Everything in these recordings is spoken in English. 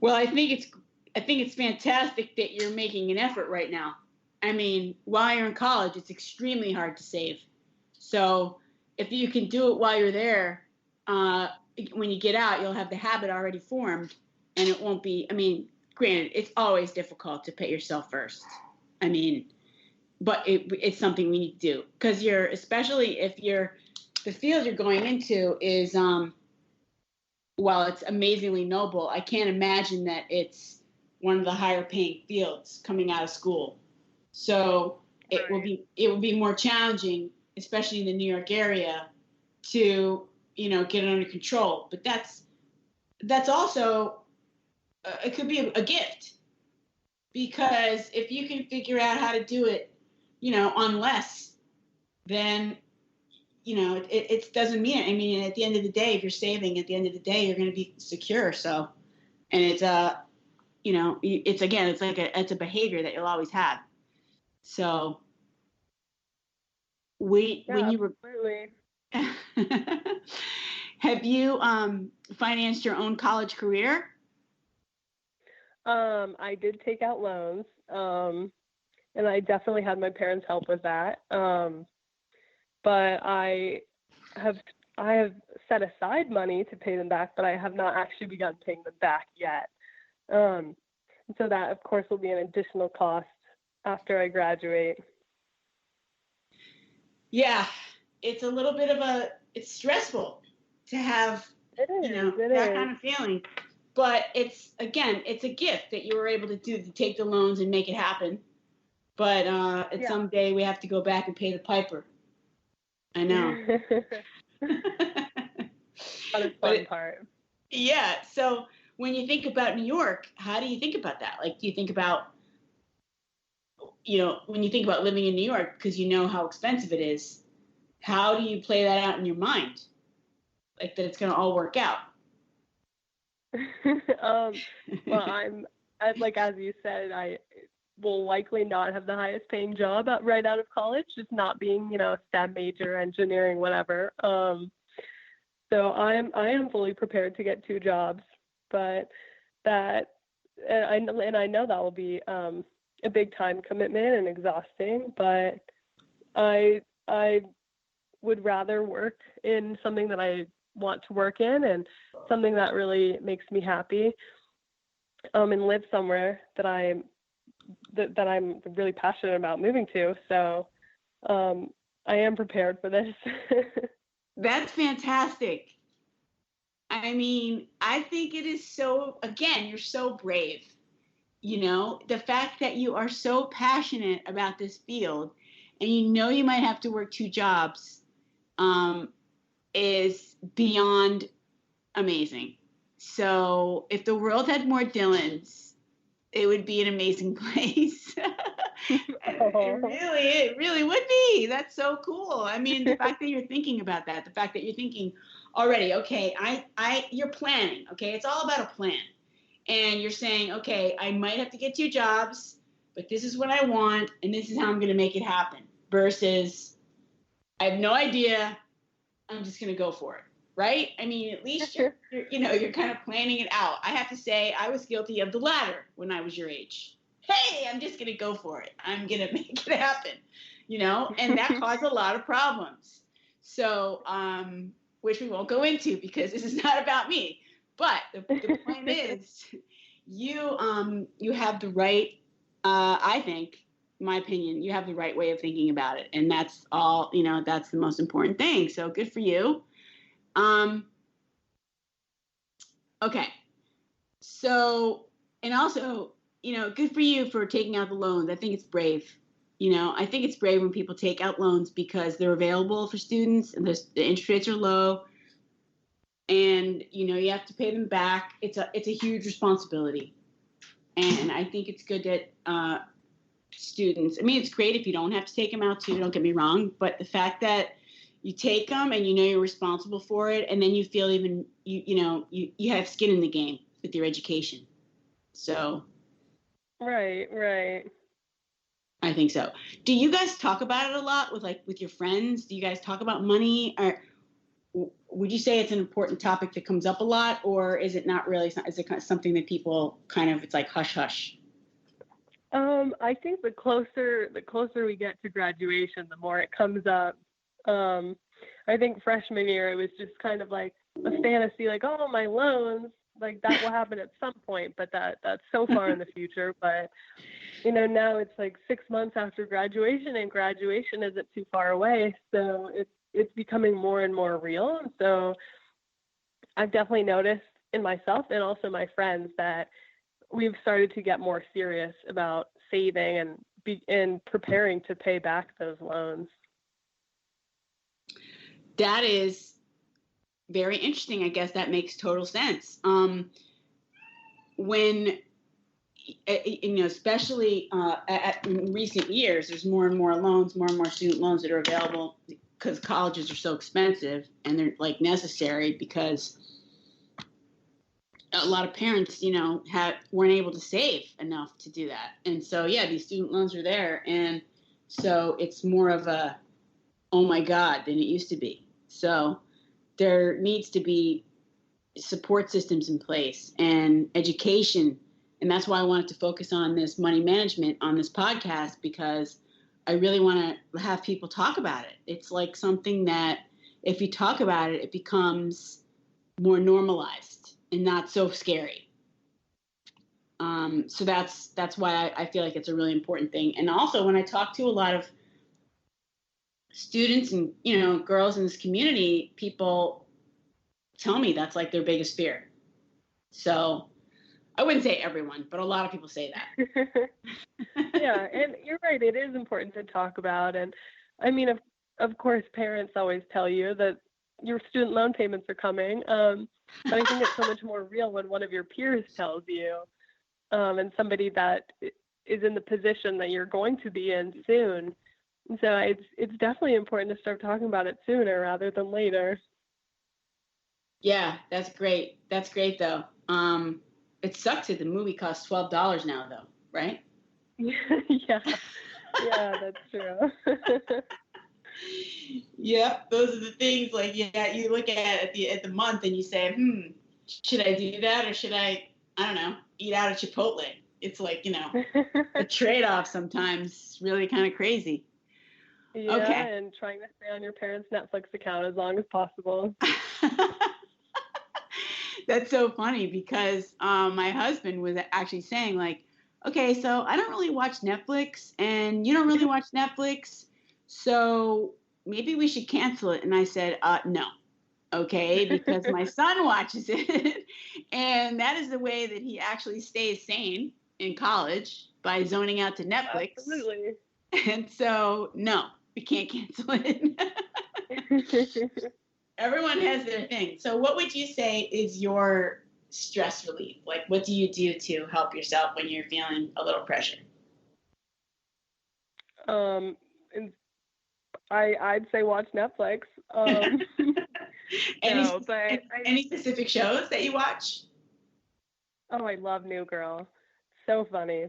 Well, I think it's fantastic that you're making an effort right now. I mean, while you're in college, it's extremely hard to save. So if you can do it while you're there, uh, when you get out, you'll have the habit already formed, and it won't be. I mean, granted, it's always difficult to put yourself first. I mean, but it's something we need to do because especially if the field you're going into is while it's amazingly noble, I can't imagine that it's one of the higher paying fields coming out of school. So it will be more challenging, especially in the New York area, to get it under control. But that's also it could be a gift because if you can figure out how to do it, on less, then it doesn't mean it. I mean, at the end of the day, if you're saving, at the end of the day, you're going to be secure. So, and it's it's like it's a behavior that you'll always have. So, when you were, absolutely. have you financed your own college career? I did take out loans, and I definitely had my parents help with that. But I have set aside money to pay them back, but I have not actually begun paying them back yet. And so that, of course, will be an additional cost after I graduate. Yeah, it's a little bit it's stressful to have, It is. that kind of feeling. But it's a gift that you were able to do, to take the loans and make it happen. But someday we have to go back and pay the piper. I know. That's the fun part. Yeah. So when you think about New York, how do you think about that? Like, do you think about, when you think about living in New York, because you know how expensive it is, how do you play that out in your mind? Like that it's going to all work out? Well, as you said, I will likely not have the highest paying job right out of college, just not being, a STEM major, engineering, whatever. So I am fully prepared to get 2 jobs, but I know that will be a big time commitment and exhausting, but I would rather work in something that I want to work in and something that really makes me happy, and live somewhere that I'm really passionate about moving to. So I am prepared for this. That's fantastic. I mean, I think it is so, again, you're so brave. The fact that you are so passionate about this field and you might have to work 2 jobs is beyond amazing. So if the world had more Dylans, it would be an amazing place. It really would be. That's so cool. I mean, the fact that you're thinking about that, the fact that you're thinking already, okay, you're planning, okay? It's all about a plan. And you're saying, okay, I might have to get 2 jobs, but this is what I want, and this is how I'm going to make it happen. Versus, I have no idea, I'm just going to go for it. Right? I mean, at least you're kind of planning it out. I have to say, I was guilty of the latter when I was your age. Hey, I'm just going to go for it. I'm going to make it happen, and that caused a lot of problems. So, which we won't go into because this is not about me. But the point is, you have the right, I think, in my opinion, you have the right way of thinking about it. And that's all, that's the most important thing. So good for you. Okay. So, and also, good for you for taking out the loans. I think it's brave. I think it's brave when people take out loans because they're available for students and the interest rates are low and, you have to pay them back. It's a huge responsibility. And I think it's good that, students, I mean, it's great if you don't have to take them out too, don't get me wrong, but the fact that you take them and you're responsible for it, and then you feel even you have skin in the game with your education. So right. I think so. Do you guys talk about it a lot with your friends? Do you guys talk about money, or would you say it's an important topic that comes up a lot, or is it not really? Is it something that people kind of, it's like hush hush? I think the closer we get to graduation, the more it comes up. I think freshman year, it was just kind of like a fantasy, like, oh, my loans, like that will happen at some point, but that's so far in the future. But, now it's like 6 months after graduation, and graduation isn't too far away. So it's becoming more and more real. And so I've definitely noticed in myself and also my friends that we've started to get more serious about saving and preparing to pay back those loans. That is very interesting. I guess that makes total sense. When, especially in recent years, there's more and more loans, more and more student loans that are available because colleges are so expensive, and they're like necessary because a lot of parents, weren't able to save enough to do that. And so, yeah, these student loans are there. And so it's more of a, oh my God, than it used to be. So there needs to be support systems in place and education. And that's why I wanted to focus on this money management on this podcast, because I really want to have people talk about it. It's like something that if you talk about it, it becomes more normalized and not so scary. So that's why I feel like it's a really important thing. And also when I talk to a lot of students and, girls in this community, people tell me that's like their biggest fear. So I wouldn't say everyone, but a lot of people say that. Yeah, and you're right. It is important to talk about. And I mean, of course, parents always tell you that your student loan payments are coming. But I think it's so much more real when one of your peers tells you, and somebody that is in the position that you're going to be in soon. So it's definitely important to start talking about it sooner rather than later. Yeah, that's great. That's great, though. It sucks that the movie costs $12 now, though, right? Yeah, that's true. Yep, those are the things. Like, yeah, you look at the month and you say, should I do that, or should I don't know, eat out at Chipotle? It's like, a trade-off sometimes. Really kind of crazy. Yeah, okay. And trying to stay on your parents' Netflix account as long as possible. That's so funny because my husband was actually saying, like, okay, so I don't really watch Netflix and you don't really watch Netflix, so maybe we should cancel it. And I said, no. Okay, because my son watches it, and that is the way that he actually stays sane in college, by zoning out to Netflix. Absolutely. And so, no, we can't cancel it. Everyone has their thing. So what would you say is your stress relief? Like, what do you do to help yourself when you're feeling a little pressure? I'd say watch Netflix. Any specific shows that you watch? Oh, I love New Girl. So funny.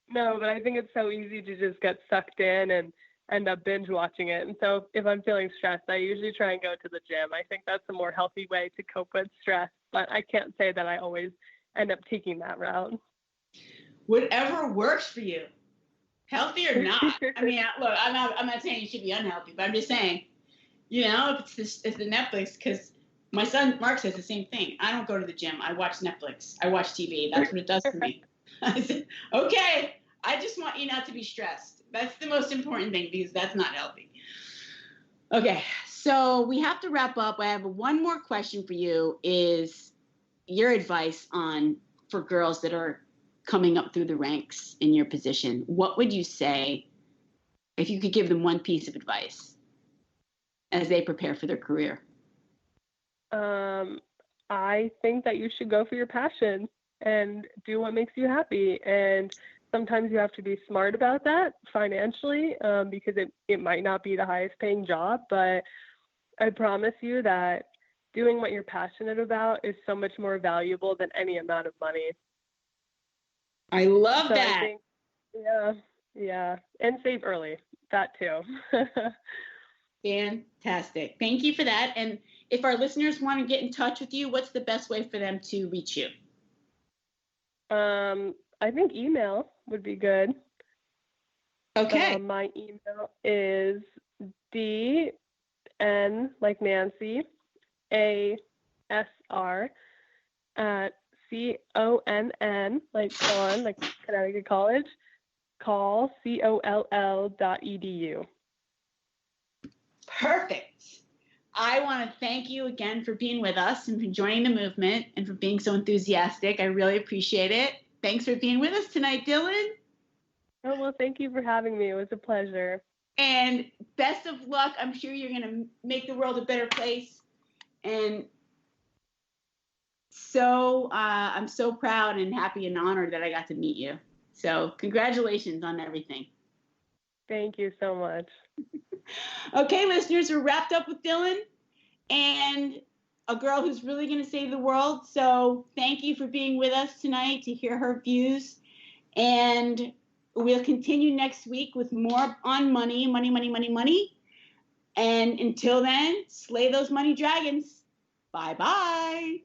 No, but I think it's so easy to just get sucked in and end up binge watching it. And so if I'm feeling stressed, I usually try and go to the gym. I think that's a more healthy way to cope with stress, but I can't say that I always end up taking that route. Whatever works for you, healthy or not. I mean, look, I'm not saying you should be unhealthy, but I'm just saying, if it's the Netflix, because my son Mark says the same thing. I don't go to the gym. I watch Netflix. I watch TV. That's what it does for me. I said, okay, I just want you not to be stressed. That's the most important thing, because that's not healthy. Okay, so we have to wrap up. I have one more question for you, is your advice for girls that are coming up through the ranks in your position. What would you say if you could give them one piece of advice as they prepare for their career? I think that you should go for your passion and do what makes you happy. And sometimes you have to be smart about that financially, because it might not be the highest paying job, but I promise you that doing what you're passionate about is so much more valuable than any amount of money. I love that. I think, yeah. And save early. That too. Fantastic. Thank you for that. And if our listeners want to get in touch with you, what's the best way for them to reach you? I think email would be good. Okay. My email is DN, like Nancy, ASR at CONN, like Dawn, like Connecticut College, COLL.edu. Perfect. I want to thank you again for being with us and for joining the movement and for being so enthusiastic. I really appreciate it. Thanks for being with us tonight, Dylann. Oh, well, thank you for having me. It was a pleasure. And best of luck. I'm sure you're going to make the world a better place. And so I'm so proud and happy and honored that I got to meet you. So congratulations on everything. Thank you so much. Okay, listeners, we're wrapped up with Dylann and a girl who's really going to save the world. So thank you for being with us tonight to hear her views. And we'll continue next week with more on money. And until then, slay those money dragons. Bye-bye.